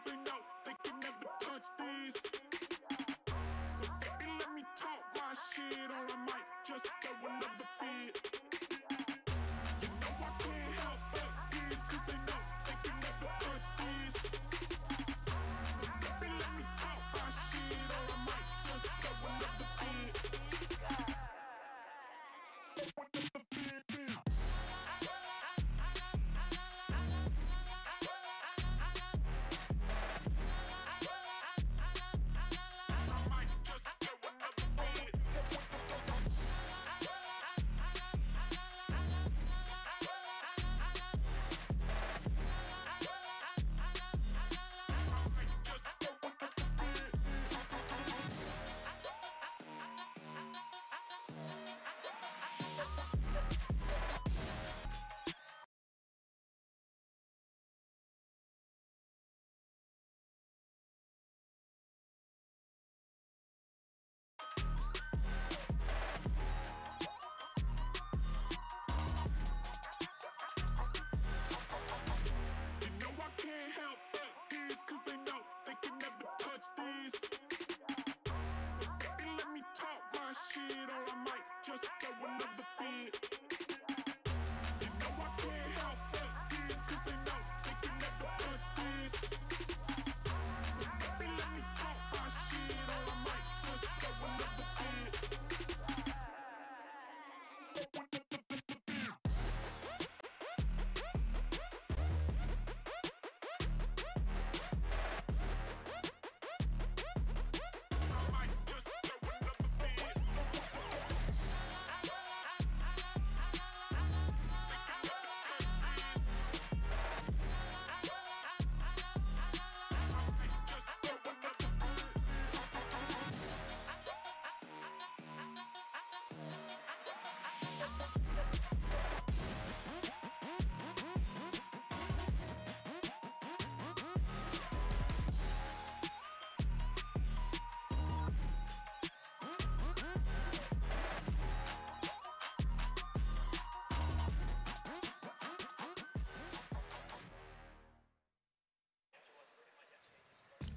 they know they can never touch this. So baby, let me talk my shit, or I might just throw another fit. You know I can't help but this, cause they know they can never touch this. So baby, let me talk my shit, or I might just throw another fit.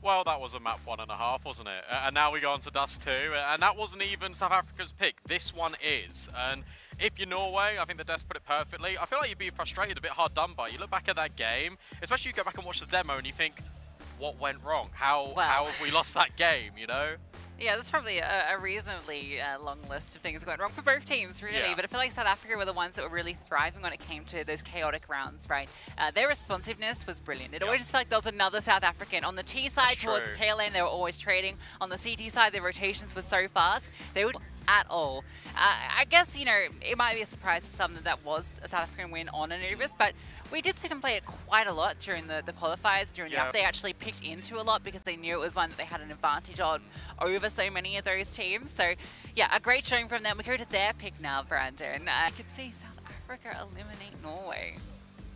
Well, that was a map 1.5, wasn't it? And now we go on to Dust 2, and that wasn't even South Africa's pick. This one is. And if you're Norway, I think the devs put it perfectly. I feel like you'd be frustrated, a bit hard done by. You look back at that game, especially you go back and watch the demo and you think, what went wrong? How have we lost that game, you know? Yeah, there's probably a reasonably long list of things going wrong for both teams, really. Yeah. But I feel like South Africa were the ones that were really thriving when it came to those chaotic rounds, right? Their responsiveness was brilliant. It always just felt like there was another South African. On the T side, towards the tail end, they were always trading. On the CT side, their rotations were so fast. They would at all. I guess, you know, it might be a surprise to some that was a South African win on Anubis, but we did see them play it quite a lot during the qualifiers, during the up. They actually picked into a lot because they knew it was one that they had an advantage on over so many of those teams. So, yeah, a great showing from them. We go to their pick now, Brandon. I could see South Africa eliminate Norway.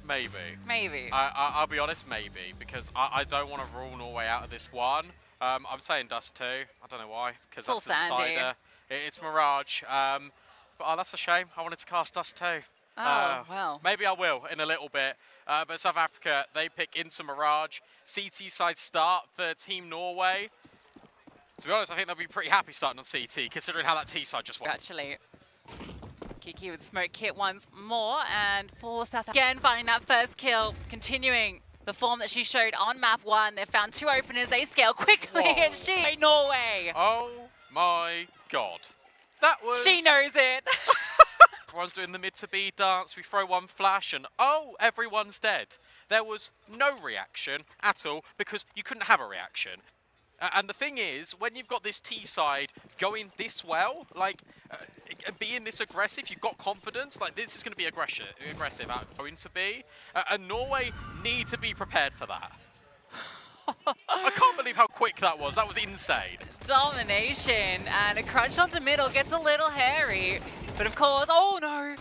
Maybe. Maybe. I'll be honest, maybe, because I don't want to rule Norway out of this one. I'm saying Dust 2. I don't know why, because that's the decider. It's Mirage. But that's a shame. I wanted to cast Dust 2. Oh, well. Maybe I will in a little bit. But South Africa, they pick into Mirage. CT side start for Team Norway. To be honest, I think they'll be pretty happy starting on CT, considering how that T side just went. Actually, Kiki with smoke kit once more, and for South Africa, again, finding that first kill, continuing the form that she showed on map 1. They found 2 openers, they scale quickly, and she, Norway. Oh my God. That was... She knows it. Everyone's doing the mid to B dance, we throw one flash and oh, everyone's dead. There was no reaction at all because you couldn't have a reaction. And the thing is, when you've got this T side going this well, like being this aggressive, you've got confidence, like this is going to be aggressive going to be. And Norway need to be prepared for that. I can't believe how quick that was. That was insane. Domination, and a crunch onto middle gets a little hairy. But of course, oh no!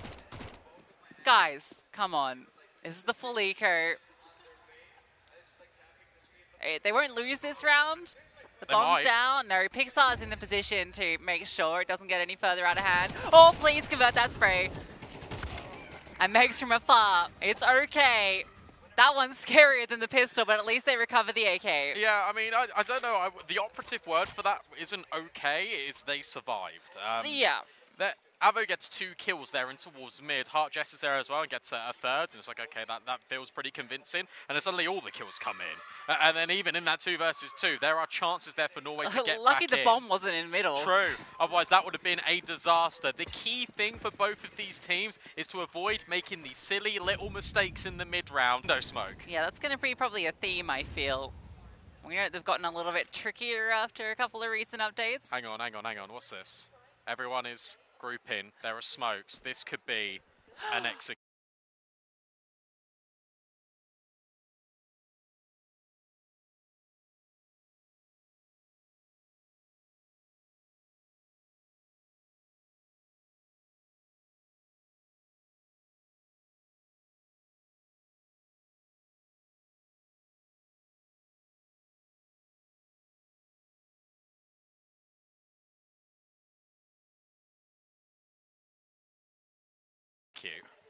Guys, come on. This is the full eco. They won't lose this round. The bomb's down. No, Pixar's in the position to make sure it doesn't get any further out of hand. Oh, please convert that spray. And Megs from afar. It's okay. That one's scarier than the pistol, but at least they recover the AK. Yeah, I mean, I don't know. The operative word for that isn't okay, it's they survived. Yeah. Avo gets 2 kills there and towards mid. Heart Jess is there as well and gets a third. And it's like, okay, that feels pretty convincing. And then suddenly all the kills come in. And then even in that 2 versus 2, there are chances there for Norway to get Lucky back the in. bomb wasn't in middle. True. Otherwise, that would have been a disaster. The key thing for both of these teams is to avoid making these silly little mistakes in the mid-round. No smoke. Yeah, that's going to be probably a theme, I feel. We know they've gotten a little bit trickier after a couple of recent updates. Hang on. What's this? Everyone is grouping. There are smokes. This could be an execute.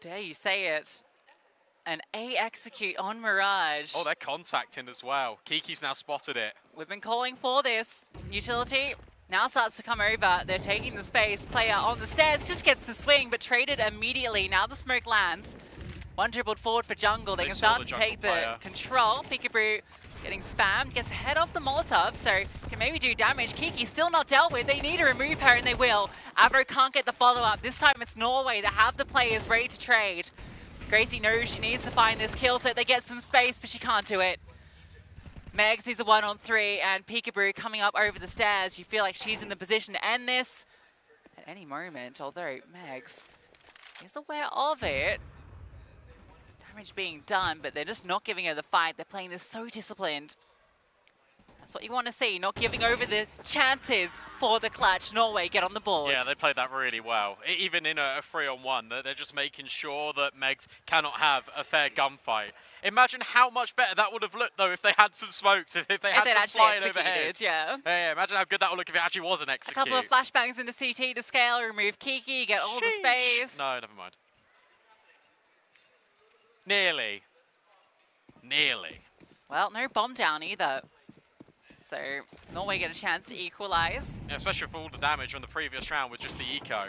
Dare you say it. An A execute on Mirage. Oh, they're contacting as well. Kiki's now spotted it. We've been calling for this. Utility now starts to come over. They're taking the space. Player on the stairs just gets the swing, but traded immediately. Now the smoke lands. One dribbled forward for jungle. They can start to take the control. Peekaboo getting spammed. Gets head off the Molotov, so can maybe do damage. Kiki still not dealt with. They need to remove her, and they will. Avo can't get the follow-up. This time it's Norway that have the players ready to trade. Gracie knows she needs to find this kill so they get some space, but she can't do it. Megs needs a 1-on-3, and Peekaboo coming up over the stairs. You feel like she's in the position to end this at any moment, although Megs is aware of it. Damage being done, but they're just not giving her the fight. They're playing this so disciplined. That's what you want to see, not giving over the chances for the clutch. Norway get on the board. Yeah, they played that really well. Even in a 3-on-1, they're just making sure that Megs cannot have a fair gunfight. Imagine how much better that would have looked, though, if they had some smokes, if they had some flying overhead. Yeah, imagine how good that would look if it actually was an execute. A couple of flashbangs in the CT to scale, remove Kiki, get all the space. No, never mind. Nearly. Well, no bomb down either. So Norway get a chance to equalize. Yeah, especially for all the damage from the previous round with just the eco.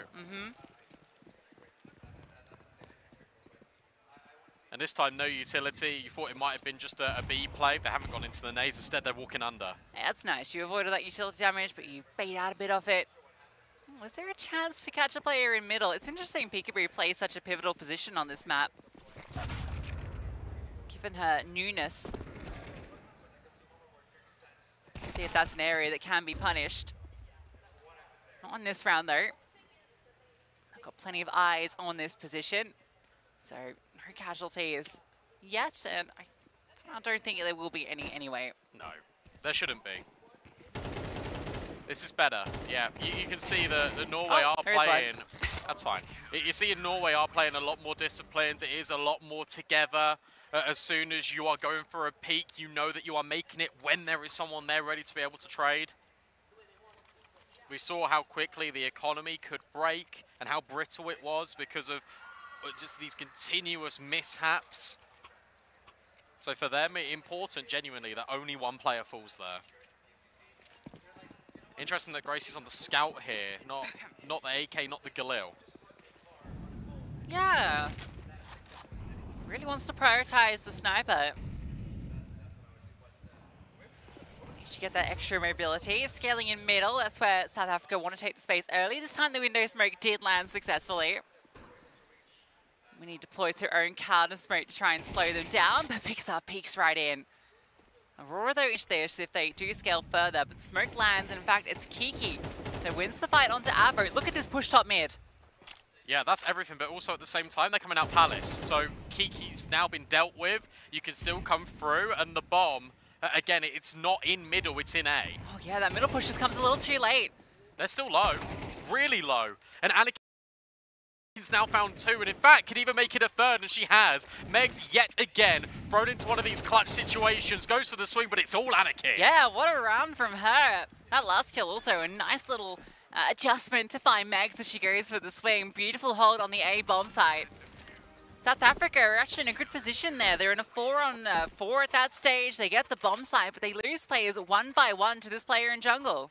And this time, no utility. You thought it might have been just a B play. They haven't gone into the nades. Instead, they're walking under. Yeah, that's nice. You avoided that utility damage, but you bait out a bit of it. Was there a chance to catch a player in middle? It's interesting Peekaboo plays such a pivotal position on this map, given her newness. See if that's an area that can be punished. Not on this round, though. I've got plenty of eyes on this position. So, no casualties yet, and I don't think there will be any anyway. No, there shouldn't be. This is better. Yeah, you can see the Norway are playing. That's fine. You see in Norway are playing a lot more disciplined. It is a lot more together. As soon as you are going for a peak, you know that you are making it when there is someone there ready to be able to trade. We saw how quickly the economy could break and how brittle it was because of just these continuous mishaps. So for them, it's important, genuinely, that only one player falls there. Interesting that Gracie's on the scout here, not the AK, not the Galil. Yeah. Really wants to prioritize the sniper. Needs to get that extra mobility. Scaling in middle, that's where South Africa want to take the space early. This time the window smoke did land successfully. When he deploys her own counter smoke to try and slow them down, but picks up, peeks right in. Aurora though is there if they do scale further, but smoke lands, and in fact it's Kiki that wins the fight onto Avo. Look at this push top mid. Yeah, that's everything, but also at the same time, they're coming out Palace. So Kiki's now been dealt with. You can still come through, and the bomb, again, it's not in middle, it's in A. Oh yeah, that middle push just comes a little too late. They're still low, really low. And Anakin's now found 2, and in fact, can even make it a 3rd, and she has. Megs, yet again, thrown into one of these clutch situations, goes for the swing, but it's all Anakin. Yeah, what a round from her. That last kill also a nice little adjustment to find Megs as she goes for the swing. Beautiful hold on the A bomb site. South Africa are actually in a good position there. They're in a 4-on-4 at that stage. They get the bomb site, but they lose players one by one to this player in jungle.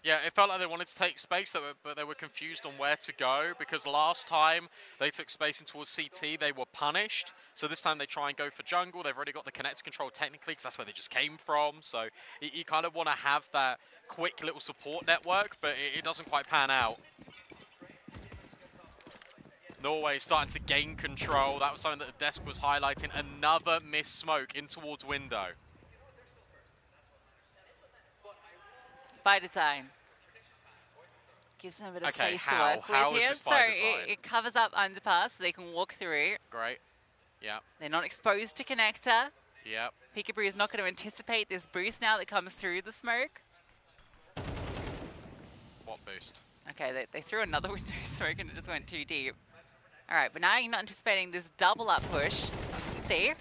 Yeah, it felt like they wanted to take space, but they were confused on where to go, because last time they took space in towards CT, they were punished. So this time they try and go for jungle. They've already got the connector control technically, because that's where they just came from. So you kind of want to have that quick little support network, but it doesn't quite pan out. Norway starting to gain control. That was something that the desk was highlighting. Another missed smoke in towards window. It's by design. Gives them a bit of space to work with here. So it covers up underpass so they can walk through. Great. Yeah. They're not exposed to connector. Yep. Peekaboo is not going to anticipate this boost now that comes through the smoke. What boost? Okay, they threw another window smoke and it just went too deep. All right, but now you're not anticipating this double up push. See?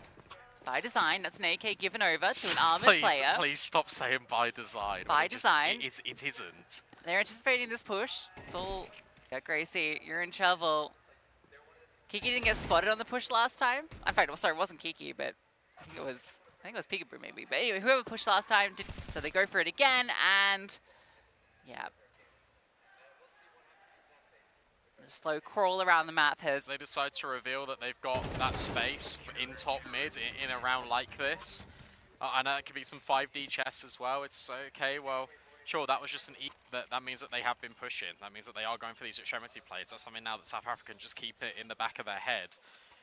By design, that's an AK given over to an armored player. Please stop saying by design. By design. It isn't. They're anticipating this push. It's all... Yeah, Gracie, you're in trouble. Kiki didn't get spotted on the push last time. In fact, well, sorry, it wasn't Kiki, but I think it was Peekaboo maybe. But anyway, whoever pushed last time did... So they go for it again, and... Yeah. The slow crawl around the map has... They decide to reveal that they've got that space in top mid in a round like this. I know it could be some 5D chess as well. It's okay, well, sure, that was just an that means that they have been pushing. That means that they are going for these extremity plays. That's something now that South Africa can just keep it in the back of their head.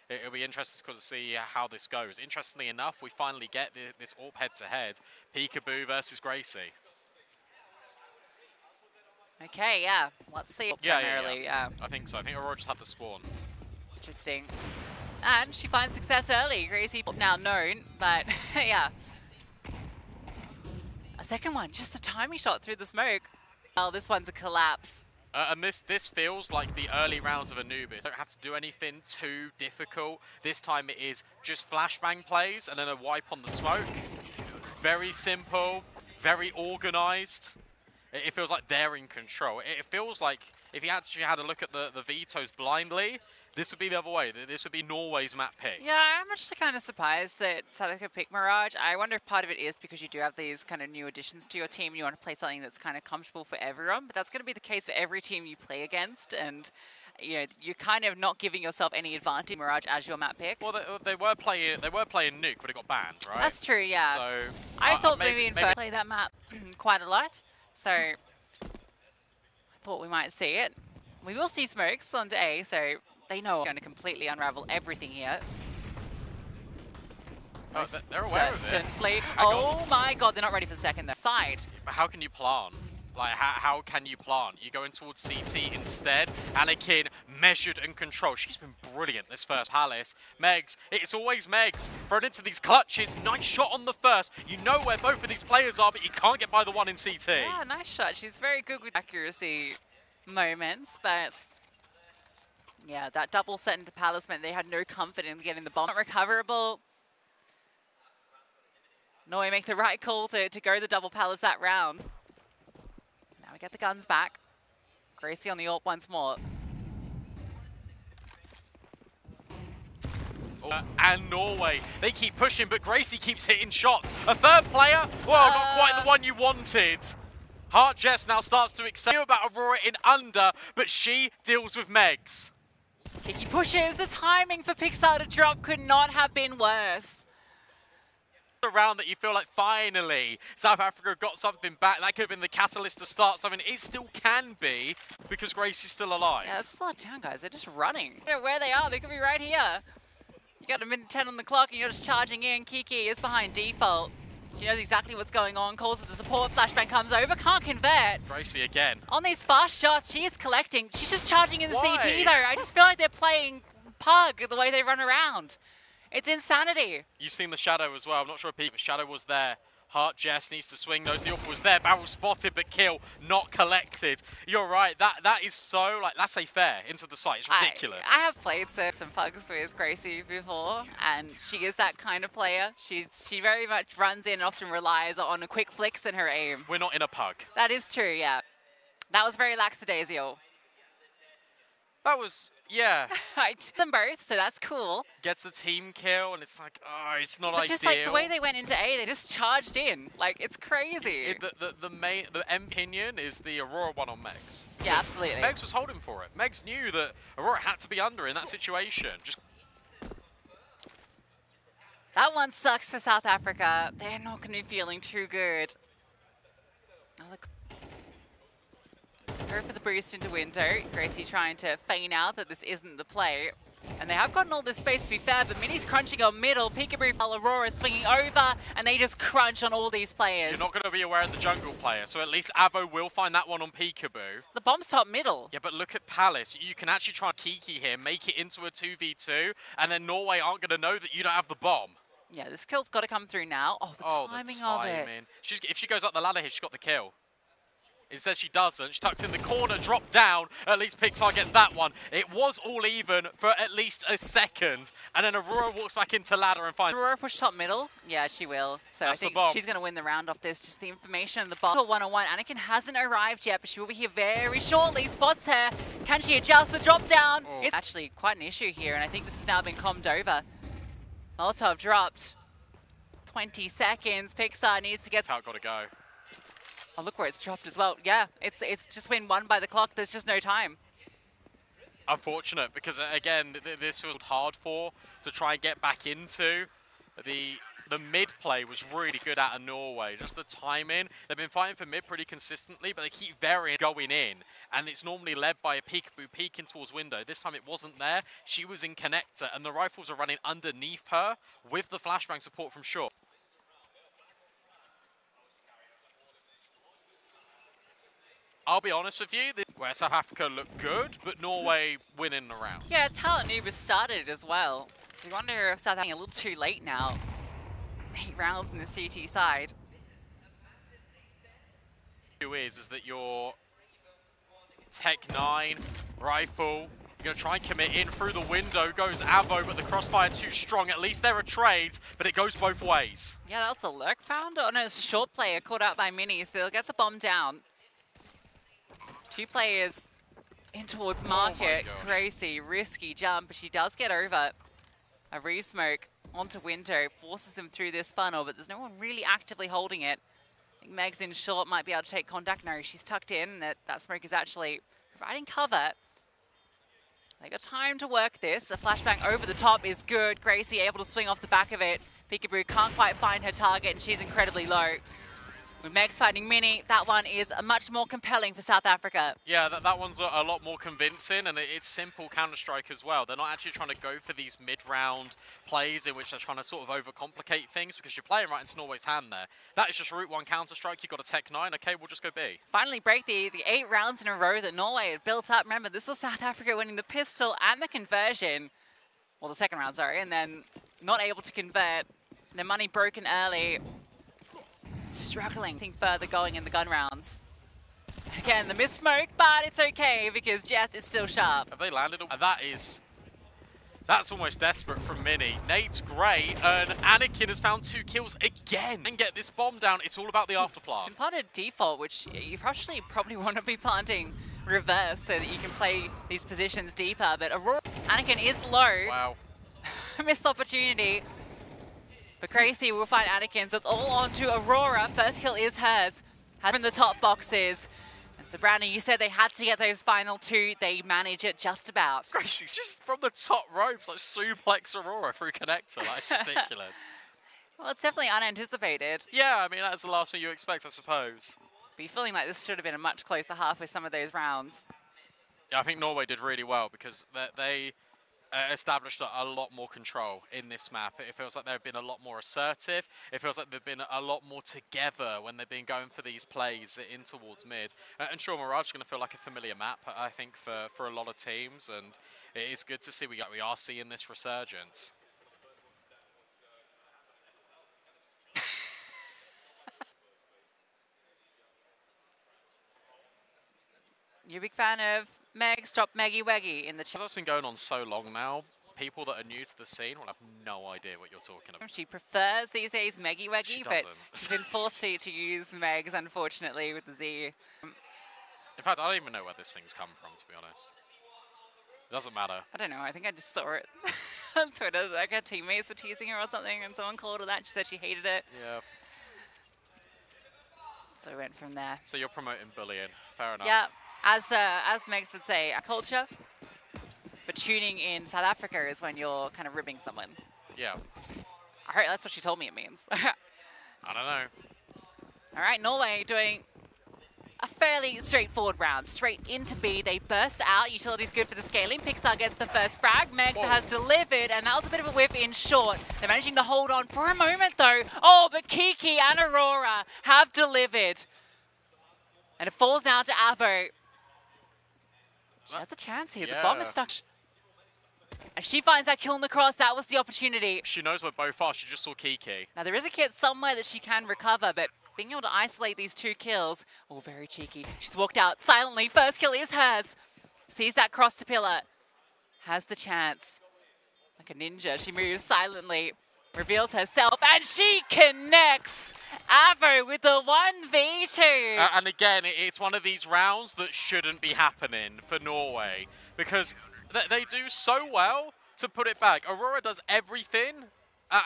It'll be interesting to see how this goes. Interestingly enough, we finally get this AWP head-to-head. Peekaboo versus Gracie. Okay, yeah. Let's see. Yeah. I think so. I think Aurora just had the spawn. Interesting. And she finds success early. Gracie now known, but yeah. A second one, just a timing shot through the smoke. Oh, this one's a collapse. And this feels like the early rounds of Anubis. Don't have to do anything too difficult. This time it is just flashbang plays and then a wipe on the smoke. Very simple, very organized. It feels like they're in control. It feels like if you actually had a look at the vetoes blindly, this would be the other way. This would be Norway's map pick. Yeah, I'm actually kind of surprised that South Africa picked Mirage. I wonder if part of it is because you do have these kind of new additions to your team and you want to play something that's kind of comfortable for everyone. But that's going to be the case for every team you play against. And you know, you're kind of not giving yourself any advantage Mirage as your map pick. Well, they were playing Nuke, but it got banned, right? That's true, yeah. So I thought maybe in first play that map quite a lot. So I thought we might see it. We will see smokes onto A, so they know we're going to completely unravel everything here. Oh, they're aware of it. Oh my god, they're not ready for the second though. Side. But how can you plan? Like, how can you plan? You go in towards CT instead. Anakin, measured and controlled. She's been brilliant this first. Palace, Megs, it's always Megs. Thrown into these clutches. Nice shot on the first. You know where both of these players are, but you can't get by the one in CT. Yeah, nice shot. She's very good with accuracy moments, but yeah, that double set into Palace meant they had no comfort in getting the bomb. Not recoverable. Norway make the right call to go the double Palace that round. Now we get the guns back. Gracie on the AWP once more. And Norway, they keep pushing, but Gracie keeps hitting shots. A third player? Well, not quite the one you wanted. Heart Jess now starts to excel about Aurora in under, but she deals with Megs. Kiki pushes. The timing for Pixar to drop could not have been worse. A round that you feel like finally South Africa got something back. That could have been the catalyst to start something. It still can be because Grace is still alive. Yeah, it's slow down, guys. They're just running. You know where they are. They could be right here. You got a minute 10 on the clock and you're just charging in. Kiki is behind default. She knows exactly what's going on. Calls for the support. Flashbang comes over. Can't convert. Gracie again. On these fast shots, she is collecting. She's just charging in the CT though. I just feel like they're playing pug the way they run around. It's insanity. You've seen the Shadow as well. I'm not sure if Shadow was there. Heart Jess needs to swing those. The AWP was there. Barrel spotted, but kill not collected. You're right. That is so, like, that's a fair into the site. It's ridiculous. I have played some pugs with Gracie before, and she is that kind of player. She very much runs in and often relies on a quick flicks in her aim. We're not in a pug. That is true, yeah. That was very lackadaisical. That was, yeah. I took them both, so that's cool. Gets the team kill, and it's like, oh, it's not But ideal. just like the way they went into A, they just charged in. Like, it's crazy. The M opinion is the Aurora one on Megs. Yeah, absolutely. Megs was holding for it. Megs knew that Aurora had to be under in that situation. Just that one sucks for South Africa. They're not going to be feeling too good. Go for the boost into window. Gracie trying to feign out that this isn't the play. And they have gotten all this space, to be fair, but Mini's crunching on middle. Peekaboo, Aurora swinging over, and they just crunch on all these players. You're not going to be aware of the jungle player, so at least Avo will find that one on Peekaboo. The bomb's top middle. Yeah, but look at Palace. You can actually try and Kiki here, make it into a 2v2, and then Norway aren't going to know that you don't have the bomb. Yeah, this kill's got to come through now. Oh, the timing of it. If she goes up the ladder here, she's got the kill. Instead, she doesn't. She tucks in the corner, drop down. At least Pixar gets that one. It was all even for at least a second. And then Aurora walks back into ladder and finds... Aurora push top middle? Yeah, she will. So that's I think she's going to win the round off this. Just the information. The bomb one-on-one. Anakin hasn't arrived yet, but she will be here very shortly. Spots her. Can she adjust the drop down? Oh. It's actually quite an issue here, and I think this has now been calmed over. Molotov dropped. 20 seconds. Pixar needs to get... How got to go. Oh, look where it's dropped as well. Yeah, it's just been won by the clock. There's just no time. Unfortunate, because again, this was hard to try and get back into. The mid play was really good out of Norway. Just the timing. They've been fighting for mid pretty consistently, but they keep varying going in. And it's normally led by a Peekaboo peeking towards window. This time it wasn't there. She was in connector, and the rifles are running underneath her with the flashbang support from short. I'll be honest with you, where South Africa looked good, but Norway winning the round. Yeah, Talent Uber started as well. So you wonder if South Africa a little too late now. 8 rounds in the CT side. Is that your Tech 9 rifle, you're going to try and commit in through the window, goes Avo, but the crossfire too strong. At least there are trades, but it goes both ways. Yeah, that was the lurk found. Oh no, it's a short player caught out by Mini, so they'll get the bomb down. 2 players in towards market. Crazy, risky jump, but she does get over. A re-smoke onto window, forces them through this funnel, but there's no one really actively holding it. I think Meg's in short, might be able to take contact. No, she's tucked in. That smoke is actually providing cover. They got time to work this. The flashbang over the top is good. Gracie able to swing off the back of it. Peekaboo can't quite find her target, and she's incredibly low. With Megs fighting Mini, that one is much more compelling for South Africa. Yeah, that one's a lot more convincing, and it's simple Counter-Strike as well. They're not actually trying to go for these mid-round plays in which they're trying to sort of overcomplicate things, because you're playing right into Norway's hand there. That is just Route 1 Counter-Strike. You've got a Tech 9. Okay, we'll just go B. Finally break the 8 rounds in a row that Norway had built up. Remember, this was South Africa winning the pistol and the conversion. Well, the second round, sorry, and then not able to convert. Their money broken early. Struggling. Think further going in the gun rounds. Again, the miss smoke, but it's okay because Jess is still sharp. Have they landed? That's almost desperate from Mini. Nate's great, and Anakin has found 2 kills again and get this bomb down. It's all about the afterplant. It's implanted default, which you probably want to be planting reverse so that you can play these positions deeper. But Aurora, Anakin is low. Wow. Missed opportunity. But Gracie will find Anakin, so it's all on to Aurora. First kill is hers. Having the top boxes. And so, Brandon, you said they had to get those final 2. They manage it just about. Gracie's just from the top ropes, like suplex Aurora through connector. Like, it's ridiculous. Well, it's definitely unanticipated. Yeah, I mean, that's the last thing you expect, I suppose. But you're feeling like this should have been a much closer half with some of those rounds. Yeah, I think Norway did really well because they established a lot more control in this map. It feels like they've been a lot more assertive. It feels like they've been a lot more together when they've been going for these plays in towards mid. And sure, Mirage is going to feel like a familiar map, I think, for a lot of teams. And it is good to see we are seeing this resurgence. You're a big fan of Megs, drop Meggy Weggy in the chat. That's been going on so long now. People that are new to the scene will have no idea what you're talking about. She prefers these days Meggy Weggy, but she's been forced to use Megs, unfortunately, with the Z. In fact, I don't even know where this thing's come from, to be honest. Doesn't matter. I don't know. I think I just saw it on Twitter. Like her teammates were teasing her or something, and someone called her that. She said she hated it. Yeah. So we went from there. So you're promoting bullying. Fair enough. Yeah. As Megs would say, a culture. But tuning in South Africa is when you're kind of ribbing someone. Yeah. I heard that's what she told me it means. I don't know. All right, Norway doing a fairly straightforward round. Straight into B, they burst out. Utility's good for the scaling. Pixar gets the first frag. Megs has delivered, and that was a bit of a whiff in short. They're managing to hold on for a moment, though. Oh, but Kiki and Aurora have delivered. And it falls now to Avo. She has a chance here. The bomb is stuck. If she finds that kill in the cross, that was the opportunity. She knows where both are. She just saw Kiki. Now, there is a kit somewhere that she can recover, but being able to isolate these 2 kills, oh, very cheeky. She's walked out silently. First kill is hers. Sees that cross to pillar. Has the chance. Like a ninja, she moves silently, reveals herself, and she connects. Avo with the 1v2. And again, it's one of these rounds that shouldn't be happening for Norway, because they do so well to put it back. Aurora does everything,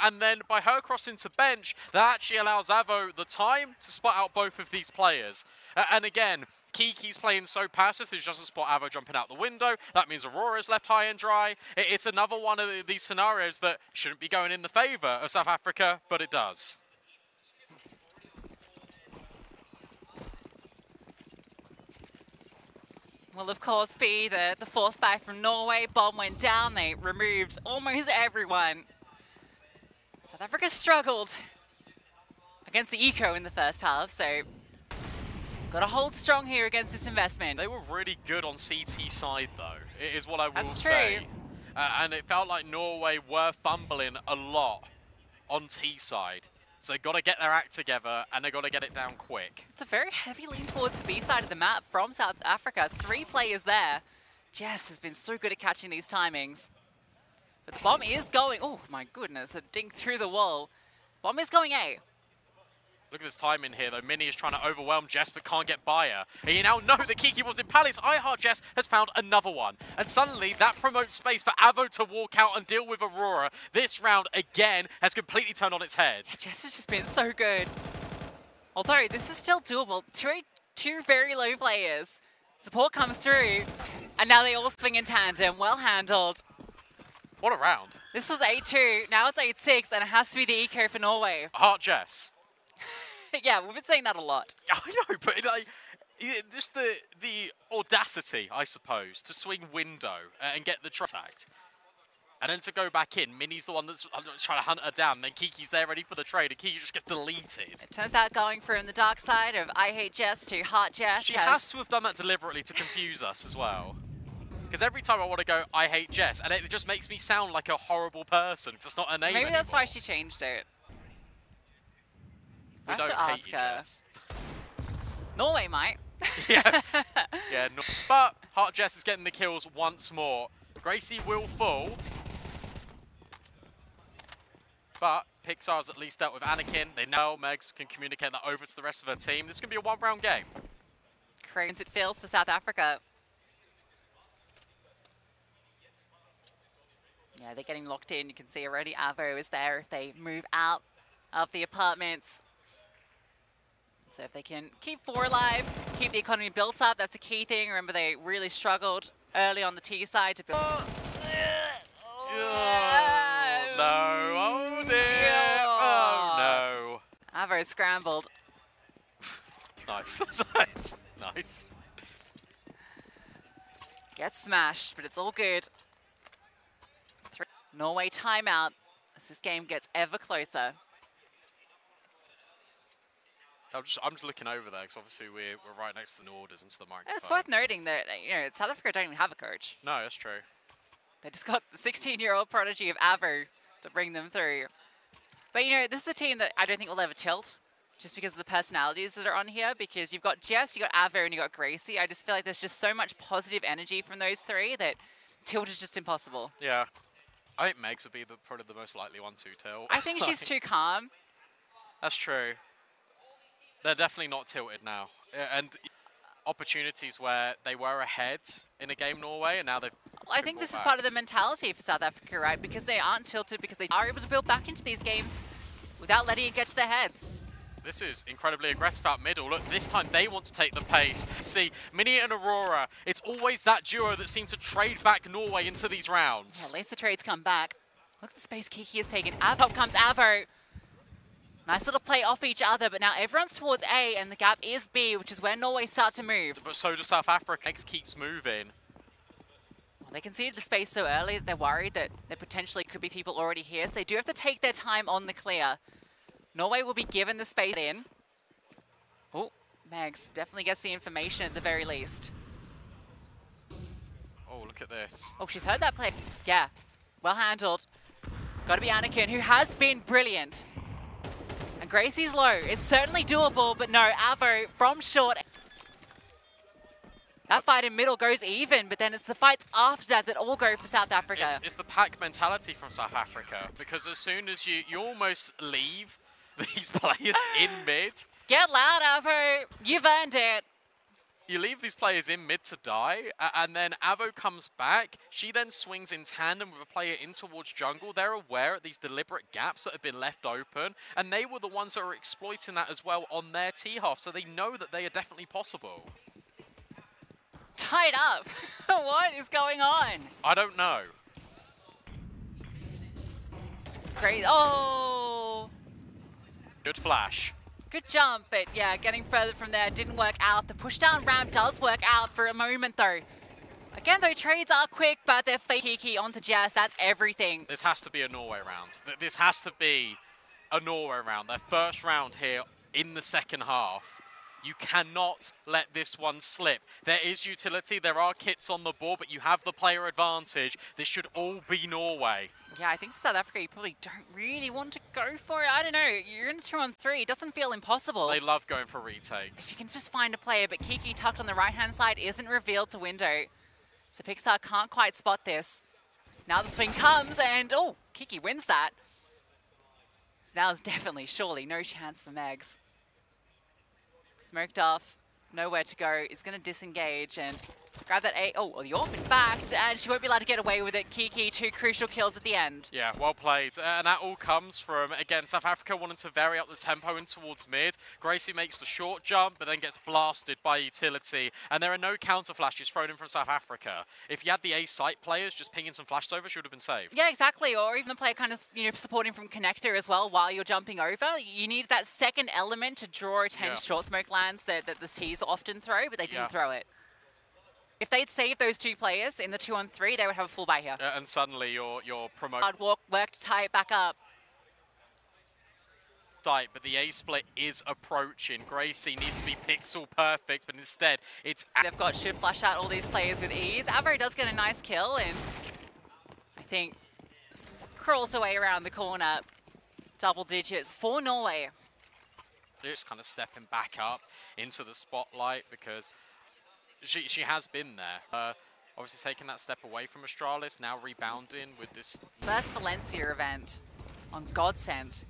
and then by her crossing to bench, that actually allows Avo the time to spot out both of these players. And again, Kiki's playing so passive, there's just a spot Avo jumping out the window. That means Aurora's left high and dry. It's another one of these scenarios that shouldn't be going in the favour of South Africa, but it does. Well, of course, B, the force buy from Norway. Bomb went down. They removed almost everyone. South Africa struggled against the eco in the first half, so got to hold strong here against this investment. They were really good on CT side, though, is what I will That's say. true. And it felt like Norway were fumbling a lot on T side. So they've got to get their act together, and they've got to get it down quick. It's a very heavy lean towards the B side of the map from South Africa. 3 players there. Jess has been so good at catching these timings. But the bomb is going, oh my goodness, a dink through the wall. Bomb is going A. Look at this timing here, though. Mini is trying to overwhelm Jess, but can't get by her. And you now know that Kiki was in Palace. iHeart Jess has found another one. And suddenly, that promotes space for Avo to walk out and deal with Aurora. This round, again, has completely turned on its head. Yeah, Jess has just been so good. Although, this is still doable. Two very low players. Support comes through, and now they all swing in tandem. Well handled. What a round. This was 8-2, now it's 8-6, and it has to be the eco for Norway. Heart Jess. Yeah, we've been saying that a lot. I know, but like, just the audacity, I suppose, to swing window and get the attacked. And then to go back in, Mini's the one that's trying to hunt her down, and then Kiki's there ready for the trade, and Kiki just gets deleted. It turns out going from the dark side of I Hate Jess to Heart Jess. She has to have done that deliberately to confuse us as well. Because every time I want to go, I hate Jess, and it just makes me sound like a horrible person, because it's not her name Maybe anymore. that's why she changed it. We I have don't to hate ask you, her. Jess. Norway might. Yeah, yeah. No. But Heart Jess is getting the kills once more. Gracie will fall. But Pixar's at least dealt with Anakin. They know Megs can communicate that over to the rest of her team. This is going to be a 1-round game. Cranes it feels for South Africa. Yeah, they're getting locked in. You can see already Avo is there if they move out of the apartments. So if they can keep 4 alive, keep the economy built up, that's a key thing. Remember, they really struggled early on the T side to build. No, oh dear, oh no. Avo scrambled. Nice, nice, nice. Gets smashed, but it's all good. Norway timeout as this game gets ever closer. I'm just looking over there because obviously we're right next to the orders and to the microphone. It's worth noting that South Africa don't even have a coach. No, that's true. They just got the 16-year-old prodigy of Avo to bring them through. But this is a team that I don't think will ever tilt, just because of the personalities that are on here. Because you've got Jess, you got Avo, and you got Gracie. I just feel like there's just so much positive energy from those 3 that tilt is just impossible. Yeah. I think Megs would be probably the most likely one to tilt. I think she's too calm. That's true. They're definitely not tilted now. And opportunities where they were ahead in a game Norway, and now they've Well, I think this is part of the mentality for South Africa, right? Because they aren't tilted, because they are able to build back into these games without letting it get to their heads. This is incredibly aggressive out middle. Look, this time they want to take the pace. See, Mini and Aurora, it's always that duo that seem to trade back Norway into these rounds. Yeah, at least the trades come back. Look at the space Kiki has taken. Up comes Avo. Nice little play off each other, but now everyone's towards A, and the gap is B, which is where Norway start to move. But so does South Africa. X keeps moving. Well, they conceded the space so early that they're worried that there potentially could be people already here, so they do have to take their time on the clear. Norway will be given the space in. Oh, Megs definitely gets the information at the very least. Oh, look at this. Oh, she's heard that play. Yeah, well handled. Got to be Anakin, who has been brilliant. And Gracie's low. It's certainly doable, but no, Avo from short. That fight in middle goes even, but then it's the fights after that that all go for South Africa. It's the pack mentality from South Africa, because as soon as you almost leave these players in mid. Get loud, Avo. You've earned it. You leave these players in mid to die, and then Avo comes back. She then swings in tandem with a player in towards jungle. They're aware of these deliberate gaps that have been left open, and they were the ones that are exploiting that as well on their T-half, so they know that they are definitely possible. Tied up. What is going on? I don't know. Crazy. Oh. Good flash. Good jump, but yeah, getting further from there didn't work out. The pushdown ramp does work out for a moment, though. Again, though, trades are quick, but they're fake Kiki onto Jazz. That's everything. This has to be a Norway round. This has to be a Norway round. Their first round here in the second half. You cannot let this one slip. There is utility, there are kits on the board, but you have the player advantage. This should all be Norway. Yeah, I think for South Africa, you probably don't really want to go for it. I don't know. You're in a 2-on-3. It doesn't feel impossible. They love going for retakes. You can just find a player, but Kiki tucked on the right-hand side isn't revealed to window. So Pixar can't quite spot this. Now the swing comes, and oh, Kiki wins that. So now there's definitely, surely, no chance for Megs. Smoked off, nowhere to go. Is going to disengage and grab that A. Oh, well, the AWP in fact, and she won't be allowed to get away with it. Kiki, 2 crucial kills at the end. Yeah, well played. And that all comes from, again, South Africa wanting to vary up the tempo in towards mid. Gracie makes the short jump, but then gets blasted by utility. And there are no counter flashes thrown in from South Africa. If you had the A site players just pinging some flashes over, she would have been saved. Yeah, exactly. Or even the player kind of, supporting from connector as well while you're jumping over. You need that second element to draw attention. Short smoke lands that the T's often throw, but they didn't throw it. If they'd saved those 2 players in the 2-on-3, they would have a full buy here. And suddenly you're promoting. Hard work to tie it back up. But the A split is approaching. Gracie needs to be pixel perfect, but instead it's... They've got should flash out all these players with ease. Avo does get a nice kill, and I think crawls away around the corner. Double digits for Norway. Just kind of stepping back up into the spotlight because she has been there. Obviously taking that step away from Astralis, now rebounding with this... First Valencia event on Godsend.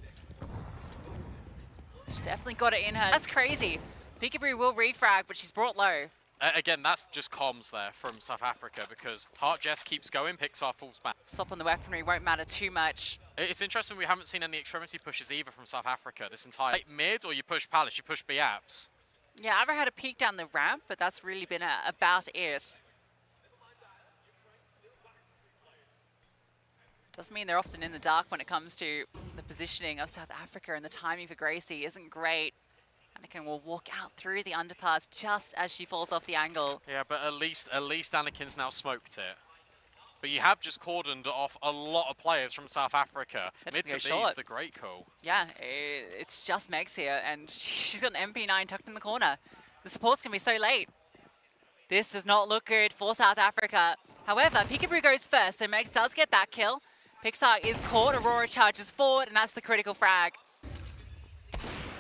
She's definitely got it in her. That's crazy. Peekaboo will refrag, but she's brought low. Again, that's just comms there from South Africa because Heart Jess keeps going, Pixar falls back. Stop on the weaponry won't matter too much. It's interesting we haven't seen any extremity pushes either from South Africa this entire mid, or you push Palace, you push B-Apps. Yeah, I've ever had a peek down the ramp, but that's really been about it. Doesn't mean they're often in the dark when it comes to the positioning of South Africa, and the timing for Gracie isn't great. Anakin will walk out through the underpass just as she falls off the angle. Yeah, but at least Anakin's now smoked it. But you have just cordoned off a lot of players from South Africa. Mid to B is the great call. Yeah, it's just Megs here, and she's got an MP9 tucked in the corner. The support's going to be so late. This does not look good for South Africa. However, Peekaboo goes first, so Megs does get that kill. Pixar is caught, Aurora charges forward, and that's the critical frag.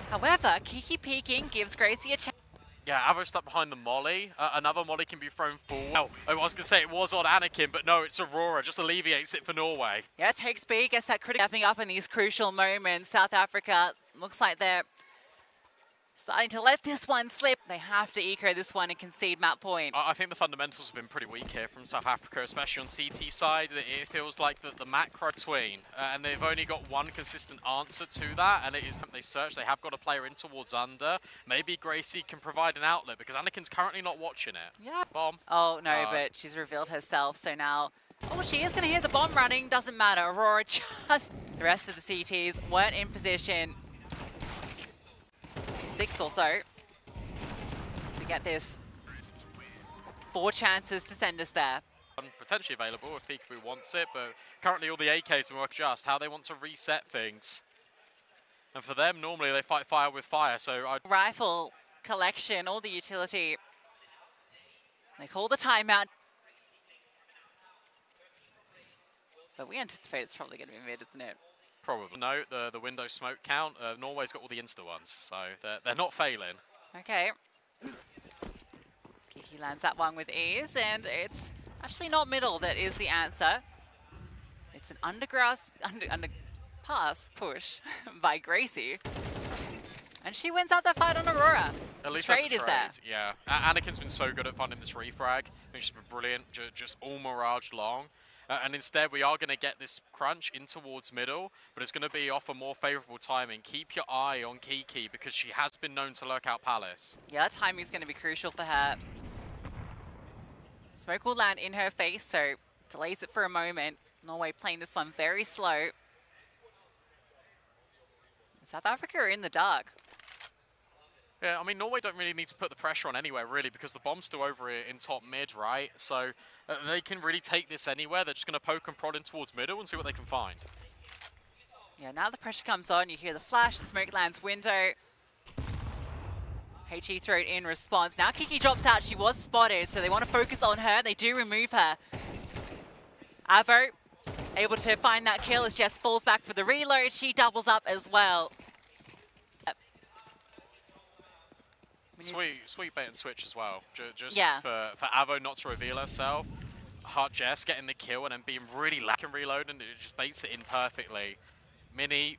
However, Kiki peeking gives Gracie a chance. Yeah, Avo stuck behind the molly. Another molly can be thrown forward. Oh, I was going to say it was on Anakin, but no, it's Aurora. Just alleviates it for Norway. Yeah, takes B, gets that critical stepping up in these crucial moments. South Africa looks like they're Starting to let this one slip. They have to eco this one and concede map point. I think the fundamentals have been pretty weak here from South Africa, especially on CT side. It feels like the macro between, and they've only got one consistent answer to that, and it is they search. They have got a player in towards under. Maybe Gracie can provide an outlet because Anakin's currently not watching it. Yeah. Bomb. Oh, no, but she's revealed herself, so now... Oh, she is going to hear the bomb running. Doesn't matter. Aurora just... The rest of the CTs weren't in position. 6 or so to get this. 4 chances to send us there. Potentially available if Peekaboo wants it, but currently all the AKs will adjust how they want to reset things. And for them, normally they fight fire with fire, so Rifle collection, all the utility. They call the timeout. But we anticipate it's probably going to be mid, isn't it? Probably. No, the window smoke count. Norway's got all the insta ones, so they're not failing. Okay. Kiki lands that one with ease, and it's actually not middle that is the answer. It's an underpass push by Gracie. And she wins out that fight on Aurora. At least trade that's a is there. Yeah. Anakin's been so good at finding this refrag. She's been brilliant, just all Mirage long. And instead, we are going to get this crunch in towards middle, but it's going to be off a more favourable timing. Keep your eye on Kiki because she has been known to lurk out Palace. Yeah, that timing is going to be crucial for her. Smoke will land in her face, so delays it for a moment. Norway playing this one very slow. South Africa are in the dark. Yeah, I mean, Norway don't really need to put the pressure on anywhere, really, because the bomb's still over in top mid, right? So they can really take this anywhere. They're just going to poke and prod in towards middle and see what they can find. Yeah, now the pressure comes on. You hear the flash, the smoke lands window. HE thrown in response. Now Kiki drops out. She was spotted, so they want to focus on her. They do remove her. Avo able to find that kill as Jess falls back for the reload. She doubles up as well. Sweet bait and switch as well. Just yeah. for Avo not to reveal herself. Hard Jess getting the kill and then being really lack and reload, and it just baits it in perfectly. Mini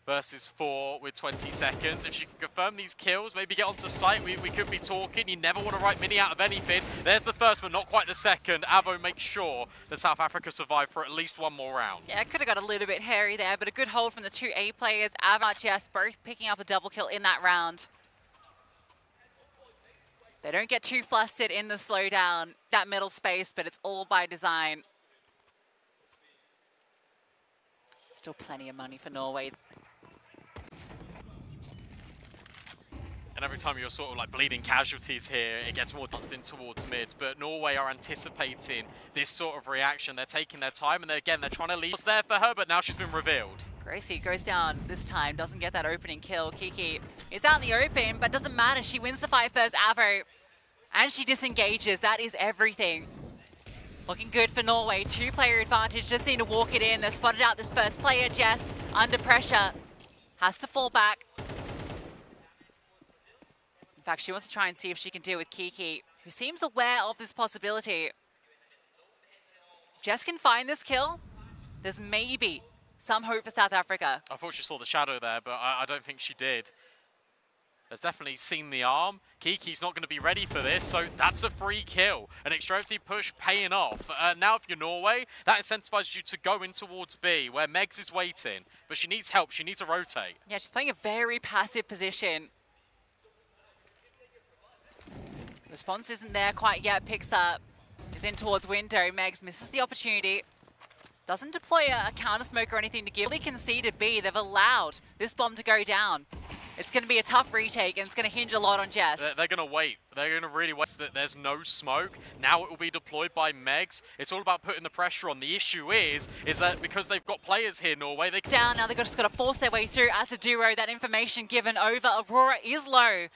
versus 4 with 20 seconds. If she can confirm these kills, maybe get onto site, we could be talking. You never want to write Mini out of anything. There's the first, but not quite the second. Avo makes sure that South Africa survive for at least one more round. Yeah, could have got a little bit hairy there, but a good hold from the 2 A players. Avo and Jess both picking up a double kill in that round. They don't get too flustered in the slowdown, that middle space, but it's all by design. Still plenty of money for Norway. And every time you're sort of like bleeding casualties here, it gets more danced in towards mid. But Norway are anticipating this sort of reaction. They're taking their time, and they're trying to leave. What's there for her, but now she's been revealed. Gracie goes down this time, doesn't get that opening kill. Kiki is out in the open, but doesn't matter. She wins the fight first, Avo, and she disengages. That is everything. Looking good for Norway. 2-player advantage, just need to walk it in. They've spotted out this first player, Jess, under pressure. Has to fall back. In fact, she wants to try and see if she can deal with Kiki, who seems aware of this possibility. Jess can find this kill. There's maybe some hope for South Africa. I thought she saw the shadow there, but I don't think she did. Has definitely seen the arm. Kiki's not going to be ready for this, so that's a free kill. An extremity push paying off. Now if you're Norway, that incentivizes you to go in towards B, where Megs is waiting. But she needs help. She needs to rotate. Yeah, she's playing a very passive position. Response isn't there quite yet. Picks up. Is in towards window. Megs misses the opportunity. Doesn't deploy a counter smoke or anything to give. Really conceded B. They've allowed this bomb to go down. It's going to be a tough retake, and it's going to hinge a lot on Jess. They're going to wait. They're going to really wait so that there's no smoke. Now it will be deployed by Megs. It's all about putting the pressure on. The issue is that because they've got players here, Norway, they down now. They've just got to force their way through as a duo. That information given over. Aurora is low.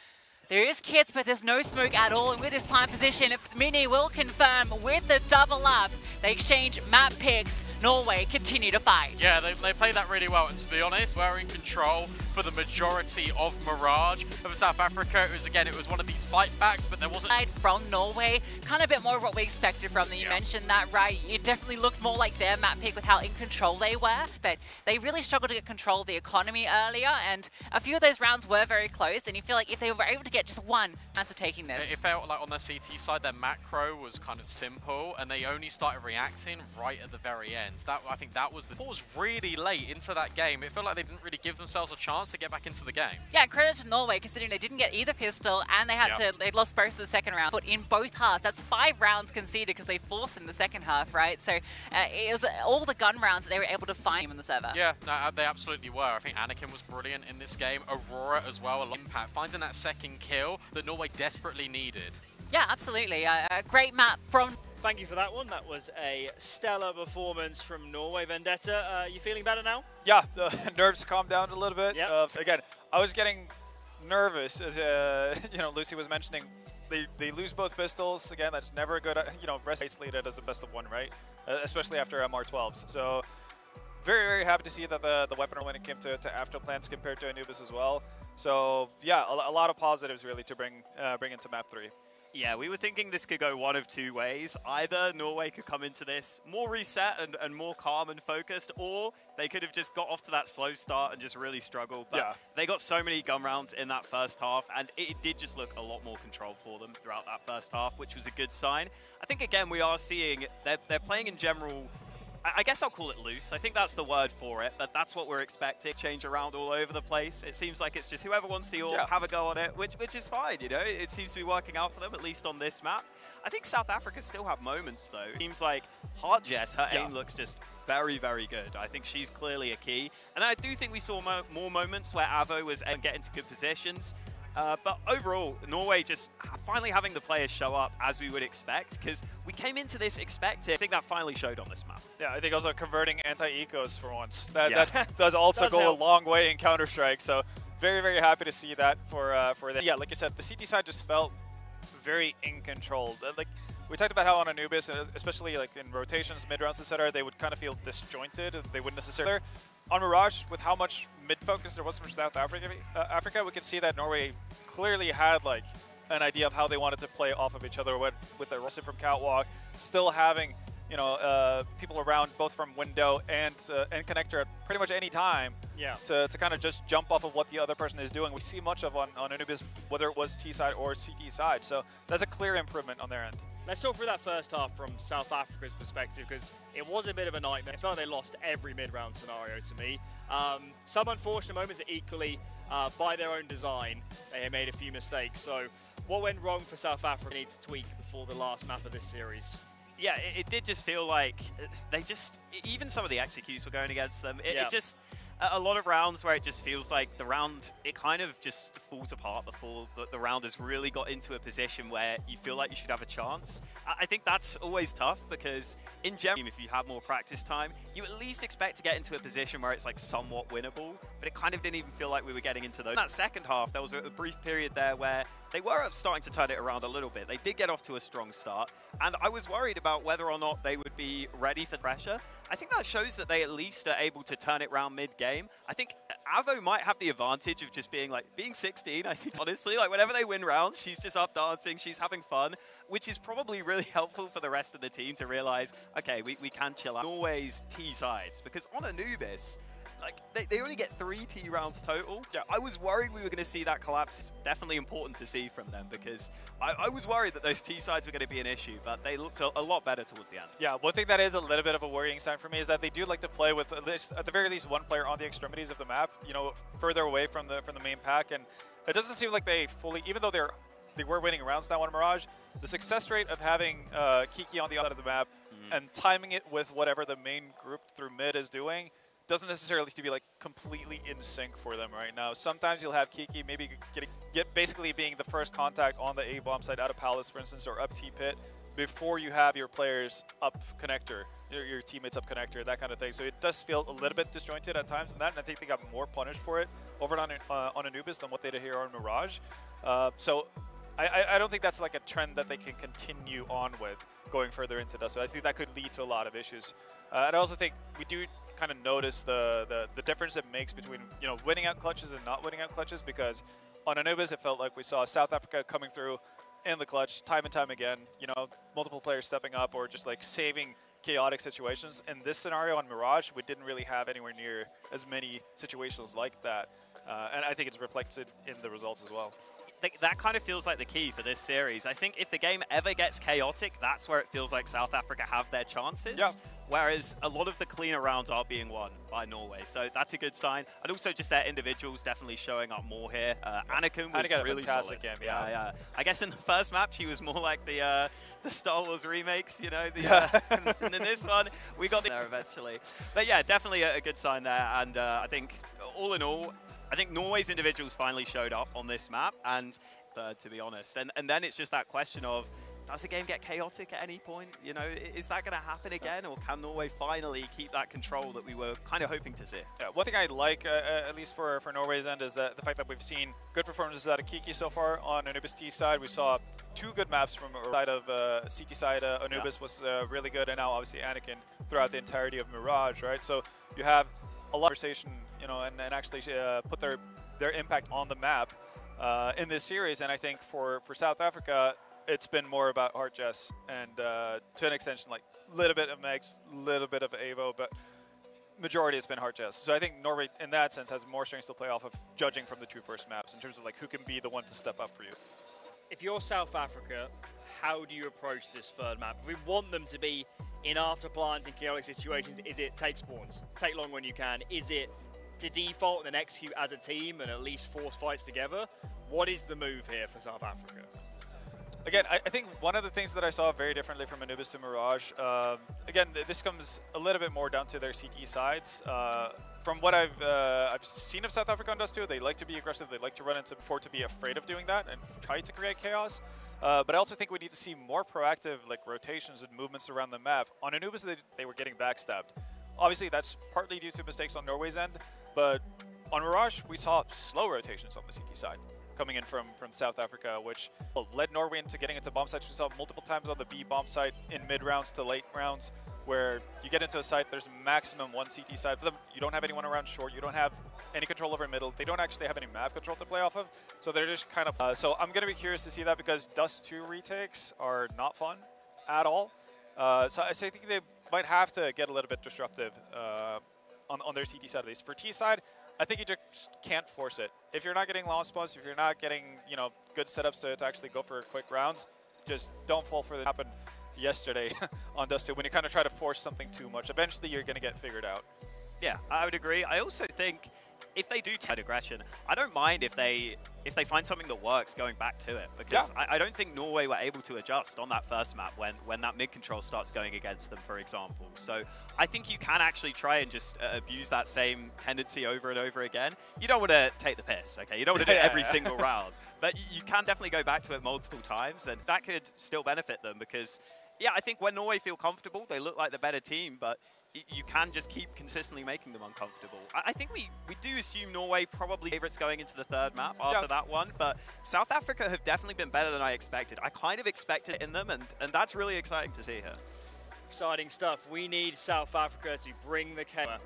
There is kits, but there's no smoke at all. And with this plant position, Mini will confirm with the double up. They exchange map picks. Norway continue to fight. Yeah, they play that really well. And to be honest, we're in control. for the majority of Mirage. For South Africa, it was one of these fight backs, but there wasn't... From Norway, kind of a bit more of what we expected from them. You mentioned that, right? It definitely looked more like their map pick with how in control they were, but they really struggled to get control of the economy earlier, and a few of those rounds were very close, and you feel like if they were able to get just one chance of taking this. It felt like on the CT side, their macro was kind of simple, and they only started reacting right at the very end. I think that was the pause really late into that game. It felt like they didn't really give themselves a chance to get back into the game. Yeah, credit to Norway, considering they didn't get either pistol, and they lost both of the second round. But in both halves, that's 5 rounds conceded because they forced in the second half, right? So it was all the gun rounds that they were able to find in the server. Yeah, no, they absolutely were. I think Anakin was brilliant in this game. Aurora as well, a lot of impact, finding that second kill that Norway desperately needed. Yeah, absolutely. A great map from... Thank you for that one. That was a stellar performance from Norway. Vendetta, you feeling better now? Yeah, the nerves calmed down a little bit. Yep. Again, I was getting nervous as Lucy was mentioning. They lose both pistols. Again, that's never a good, rest isolated as the best of one, right? Especially after MR12s. So very, very happy to see that the weapon when it came to after plans compared to Anubis as well. So yeah, a lot of positives really to bring into map 3. Yeah, we were thinking this could go one of 2 ways. Either Norway could come into this more reset and more calm and focused, or they could have just got off to that slow start and just really struggled. But they got so many gun rounds in that first half, and it did just look a lot more controlled for them throughout that first half, which was a good sign. I think, again, we are seeing they're playing in general... I guess I'll call it loose. I think that's the word for it, but that's what we're expecting. Change around all over the place. It seems like it's just whoever wants to have a go on it, which is fine, you know. It seems to be working out for them, at least on this map. I think South Africa still have moments, though. It seems like Heartjess, her aim looks just very, very good. I think she's clearly a key. And I do think we saw more moments where Avo was getting to good positions. But overall, Norway just finally having the players show up as we would expect, because we came into this expecting. I think that finally showed on this map. Yeah, I think also converting anti-ecos for once. That does also go a long way in Counter-Strike. So very, very happy to see that for that. Yeah, like I said, the CT side just felt very in control. Like we talked about how on Anubis, especially like in rotations, mid-rounds, etc., they would kind of feel disjointed. They wouldn't necessarily. On Mirage, with how much mid-focus there was from South Africa, we could see that Norway clearly had like an idea of how they wanted to play off of each other with the Russell from Catwalk, still having people around both from window and connector at pretty much any time to kind of just jump off of what the other person is doing. We see much of on Anubis, whether it was T side or CT side, so that's a clear improvement on their end. Let's talk through that first half from South Africa's perspective, because it was a bit of a nightmare. I felt like they lost every mid-round scenario to me. Some unfortunate moments that equally, by their own design, they made a few mistakes. So what went wrong for South Africa they need to tweak before the last map of this series? Yeah, it did just feel like even some of the executes were going against them. It just, a lot of rounds where it just feels like the round, it kind of just falls apart before the round has really got into a position where you feel like you should have a chance. I think that's always tough because in general, if you have more practice time, you at least expect to get into a position where it's like somewhat winnable, but it kind of didn't even feel like we were getting into those. In that second half, there was a brief period there where they were starting to turn it around a little bit. They did get off to a strong start, and I was worried about whether or not they would be ready for pressure. I think that shows that they at least are able to turn it around mid-game. I think Avo might have the advantage of just being 16. I think, honestly, like whenever they win rounds, she's just up dancing, she's having fun, which is probably really helpful for the rest of the team to realize, okay, we can chill out. Norway's T sides, because on Anubis, like they only get 3 T rounds total. Yeah, I was worried we were going to see that collapse. It's definitely important to see from them because I was worried that those T sides were going to be an issue, but they looked a lot better towards the end. Yeah, one thing that is a little bit of a worrying sign for me is that they do like to play with at the very least one player on the extremities of the map, further away from the main pack, and it doesn't seem like they fully, even though they were winning rounds now on Mirage, the success rate of having Kiki on the other side of the map and timing it with whatever the main group through mid is doing doesn't necessarily to be like completely in sync for them right now. Sometimes you'll have Kiki maybe basically being the first contact on the A bomb side out of Palace, for instance, or up T pit before you have your players up connector, your teammates up connector, that kind of thing. So it does feel a little bit disjointed at times in that, and I think they got more punished for it over on Anubis than what they did here on Mirage. So I don't think that's like a trend that they can continue on with going further into this. So I think that could lead to a lot of issues. And I also think we do kind of notice the difference it makes between, you know, winning out clutches and not winning out clutches, because on Anubis it felt like we saw South Africa coming through in the clutch time and time again, you know, multiple players stepping up or just like saving chaotic situations. In this scenario on Mirage, we didn't really have anywhere near as many situations like that, and I think it's reflected in the results as well. That kind of feels like the key for this series. I think if the game ever gets chaotic, that's where it feels like South Africa have their chances. Yeah. Whereas a lot of the cleaner rounds are being won by Norway. So that's a good sign. And also just their individuals definitely showing up more here. Anakin was really fantastic solid. Game, yeah. I guess in the first map, she was more like the Star Wars remakes, you know. And in this one, we got there eventually. But yeah, definitely a good sign there. And I think all in all, I think Norway's individuals finally showed up on this map, and to be honest. And then it's just that question of, does the game get chaotic at any point? You know, is that going to happen again, or can Norway finally keep that control that we were kind of hoping to see? Yeah, one thing I like, at least for Norway's end, is that the fact that we've seen good performances out of Kiki so far on Anubis T side. We saw 2 good maps from side of CT side. Anubis was really good, and now obviously Anakin throughout the entirety of Mirage, right? So you have a lot of conversation, you know, and actually put their impact on the map in this series. And I think for South Africa, it's been more about Heart Jess and to an extension, like a little bit of Megs, a little bit of Evo, but majority has been Heart Jess. So I think Norway, in that sense, has more strengths to play off of, judging from the 2 first maps in terms of like who can be the one to step up for you. If you're South Africa, how do you approach this third map? If we want them to be in afterplants, in chaotic situations, is it take spawns, take long when you can? Is it to default and then execute as a team and at least force fights together? What is the move here for South Africa? Again, I think one of the things that I saw very differently from Anubis to Mirage, again, this comes a little bit more down to their CT sides. From what I've seen of South Africa on Dust 2, they like to be aggressive, they like to run into before to be afraid of doing that and try to create chaos. But I also think we need to see more proactive like rotations and movements around the map. On Anubis, they were getting backstabbed. Obviously, that's partly due to mistakes on Norway's end, but on Mirage, we saw slow rotations on the CT side coming in from South Africa, which led Norway into getting into bomb sites. We saw multiple times on the B bomb site in mid rounds to late rounds, where you get into a site, there's maximum 1 CT side for them. You don't have anyone around short, you don't have any control over middle, they don't actually have any map control to play off of, so they're just kind of, so I'm going to be curious to see that, because Dust 2 retakes are not fun at all. So I think they might have to get a little bit disruptive on their CT side at least. For T side, I think you just can't force it. If you're not getting long spawns, if you're not getting, you know, good setups to actually go for quick rounds, just don't fall for that. Happened yesterday on Dust 2 when you kind of try to force something too much. Eventually, you're going to get figured out. Yeah, I would agree. I also think if they do take aggression, I don't mind if they find something that works going back to it, because I don't think Norway were able to adjust on that first map when that mid control starts going against them, for example. So I think you can actually try and just abuse that same tendency over and over again. You don't want to take the piss, okay? You don't want to do it every single round, but you can definitely go back to it multiple times, and that could still benefit them, because yeah, I think when Norway feel comfortable, they look like the better team, but you can just keep consistently making them uncomfortable. I think we do assume Norway probably favorites going into the third map after that one, but South Africa have definitely been better than I expected. I kind of expected it in them, and that's really exciting to see here. Exciting stuff. We need South Africa to bring the chaos.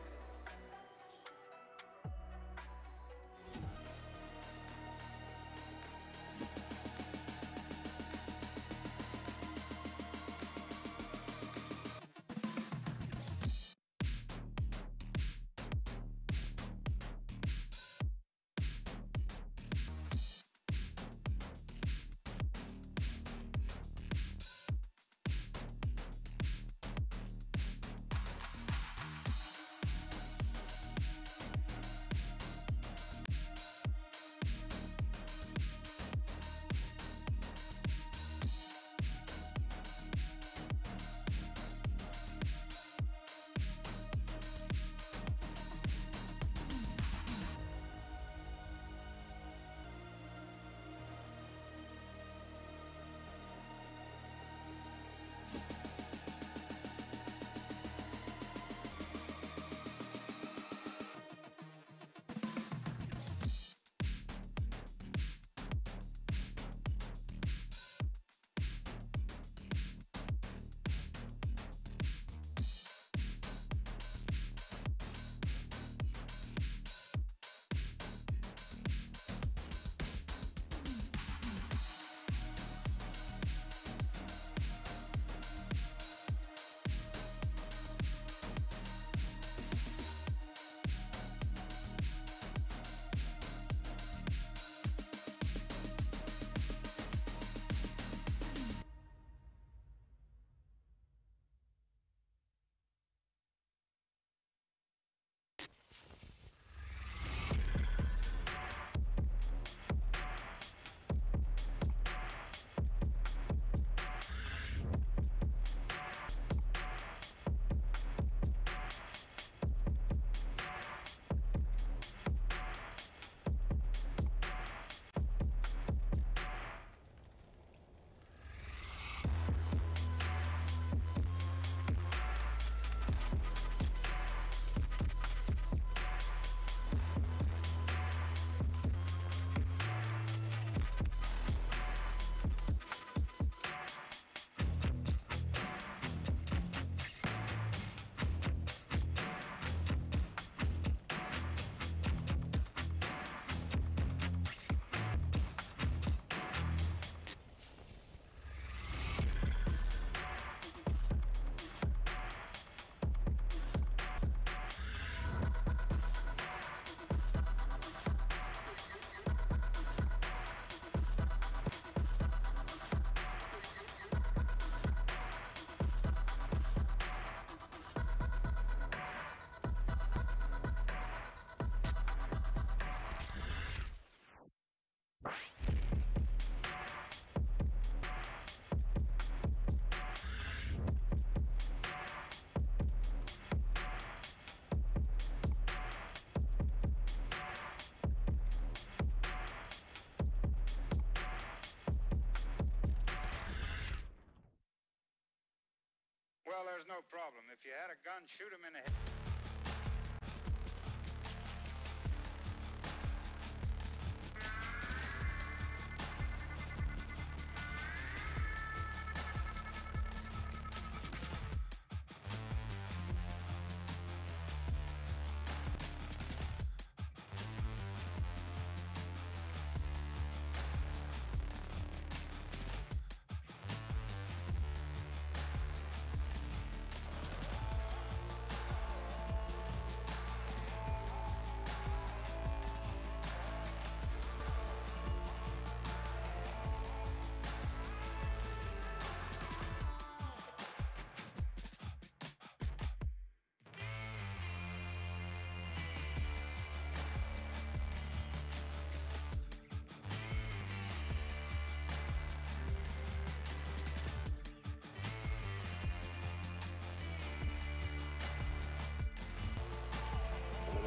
Well, there's no problem. If you had a gun, shoot him in the head.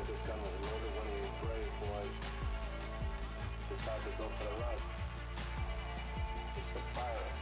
This gun was loaded, one of you brave boys decided to go for the run. It's the fire.